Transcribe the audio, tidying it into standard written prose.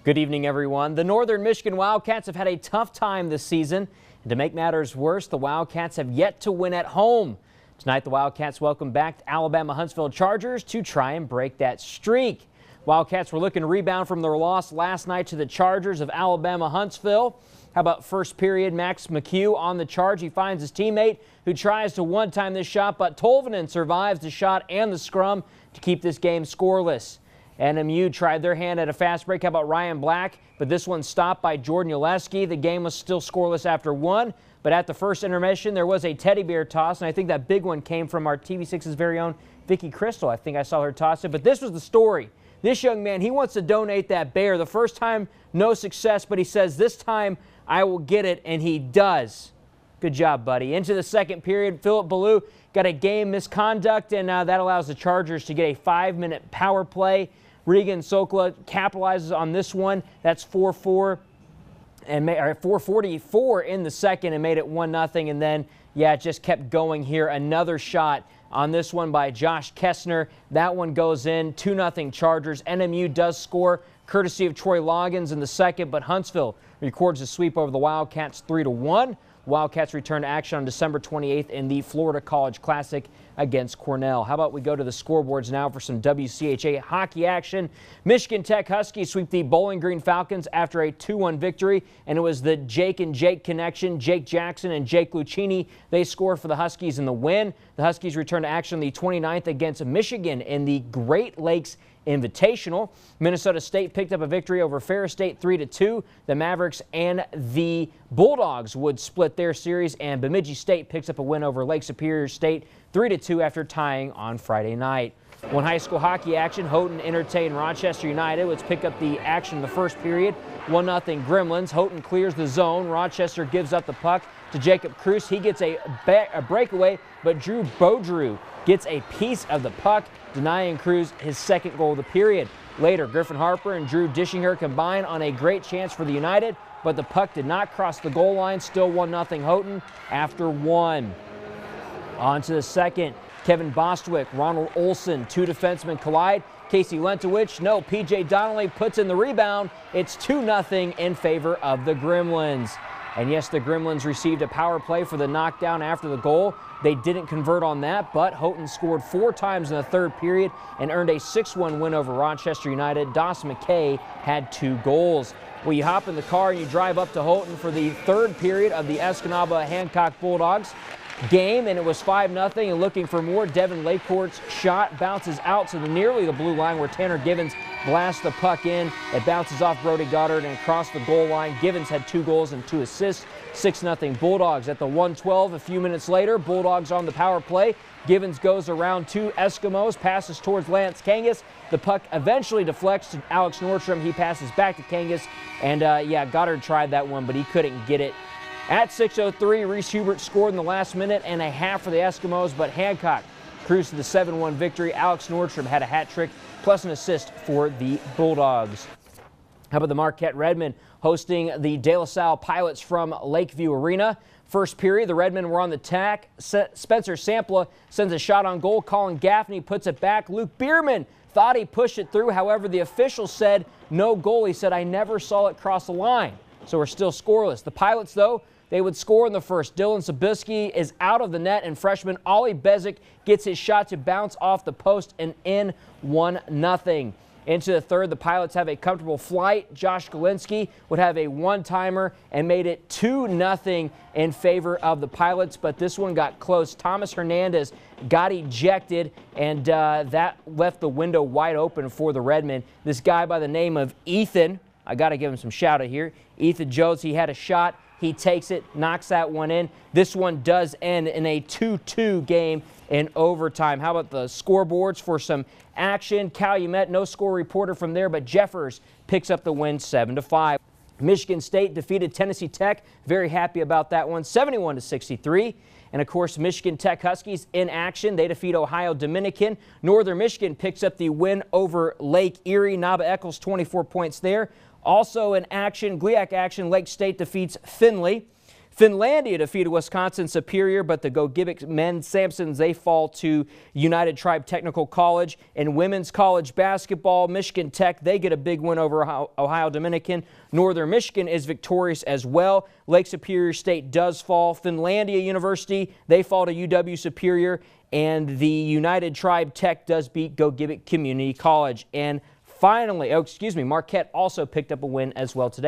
Good evening, everyone. The Northern Michigan Wildcats have had a tough time this season. And to make matters worse, the Wildcats have yet to win at home. Tonight, the Wildcats welcome back Alabama Huntsville Chargers to try and break that streak. Wildcats were looking to rebound from their loss last night to the Chargers of Alabama Huntsville. How about first period, Max McHugh on the charge. He finds his teammate who tries to one-time this shot, but Tolvanen survives the shot and the scrum to keep this game scoreless. NMU tried their hand at a fast break. How about Ryan Black? But this one stopped by Jordan Uleski. The game was still scoreless after one. But at the first intermission, there was a teddy bear toss, and I think that big one came from our TV6's very own Vicky Crystal. I think I saw her toss it. But this was the story. This young man, he wants to donate that bear. The first time, no success, but he says, this time I will get it, and he does. Good job, buddy. Into the second period, Philip Ballou got a game misconduct, and that allows the Chargers to get a 5-minute power play. Regan Sokla capitalizes on this one. That's 4-4 and 4:44 in the second and made it 1-0. And then, yeah, it just kept going here. Another shot on this one by Josh Kessner. That one goes in. 2-0 Chargers. NMU does score courtesy of Troy Loggins in the second, but Huntsville records a sweep over the Wildcats 3-1. Wildcats return to action on December 28th in the Florida College Classic against Cornell. How about we go to the scoreboards now for some WCHA hockey action. Michigan Tech Huskies sweep the Bowling Green Falcons after a 2-1 victory, and it was the Jake and Jake connection. Jake Jackson and Jake Lucchini, they score for the Huskies in the win. The Huskies return to action on the 29th against Michigan in the Great Lakes Invitational. Minnesota State picked up a victory over Ferris State 3-2. The Mavericks and the Bulldogs would split their series, and Bemidji State picks up a win over Lake Superior State 3-2 after tying on Friday night. One high school hockey action, Houghton entertained Rochester United. Let's pick up the action in the first period. 1-0 Gremlins. Houghton clears the zone. Rochester gives up the puck to Jacob Cruz. He gets a breakaway, but Drew Beaudrew gets a piece of the puck, denying Cruz his second goal of the period. Later, Griffin Harper and Drew Dishinger combine on a great chance for the United, but the puck did not cross the goal line. Still 1-0 Houghton after one. On to the second. Kevin Bostwick, Ronald Olson, two defensemen collide. Casey Lentowich, no, PJ Donnelly puts in the rebound. It's 2-0 in favor of the Gremlins. And yes, the Gremlins received a power play for the knockdown after the goal. They didn't convert on that, but Houghton scored 4 times in the third period and earned a 6-1 win over Rochester United. Dawson McKay had 2 goals. Well, you hop in the car and you drive up to Houghton for the third period of the Escanaba Hancock Bulldogs game, and it was 5-0. And looking for more, Devin Lakeport's shot bounces out to nearly the blue line where Tanner Givens blasts the puck in. It bounces off Brody Goddard and across the goal line. Givens had 2 goals and 2 assists. 6-0 Bulldogs. At the 1:12, a few minutes later, Bulldogs on the power play. Givens goes around 2 Eskimos, passes towards Lance Kangas. The puck eventually deflects to Alex Nordstrom. He passes back to Kangas, and yeah, Goddard tried that one, but he couldn't get it. At 6:03, Reese Hubert scored in the last minute and a half for the Eskimos, but Hancock cruised to the 7-1 victory. Alex Nordstrom had a hat trick plus an assist for the Bulldogs. How about the Marquette Redmen hosting the De La Salle Pilots from Lakeview Arena? First period, the Redmen were on the attack. Spencer Sampla sends a shot on goal. Colin Gaffney puts it back. Luke Bierman thought he pushed it through. However, the official said no goal. He said, I never saw it cross the line. So we're still scoreless. The Pilots, though, they would score in the first. Dylan Sabisky is out of the net, and freshman Ollie Bezic gets his shot to bounce off the post and in 1-0. Into the third, the Pilots have a comfortable flight. Josh Galinsky would have a one-timer and made it 2-0 in favor of the Pilots, but this one got close. Thomas Hernandez got ejected, and that left the window wide open for the Redmen. This guy by the name of Ethan, I got to give him some shout out here. Ethan Jones, he had a shot. He takes it, knocks that one in. This one does end in a 2-2 game in overtime. How about the scoreboards for some action? Calumet, no score reporter from there, but Jeffers picks up the win 7-5. Michigan State defeated Tennessee Tech. Very happy about that one, 71-63. And of course, Michigan Tech Huskies in action. They defeat Ohio Dominican. Northern Michigan picks up the win over Lake Erie. Naba Eccles 24 points there. Also in action, GLIAC action, Lake State defeats Findlay. Finlandia defeated Wisconsin Superior, but the Gogebic men's Samsons, they fall to United Tribe Technical College. In women's college basketball, Michigan Tech, they get a big win over Ohio Dominican. Northern Michigan is victorious as well. Lake Superior State does fall. Finlandia University, they fall to UW Superior. And the United Tribe Tech does beat Gogebic Community College. And finally, Marquette also picked up a win as well today.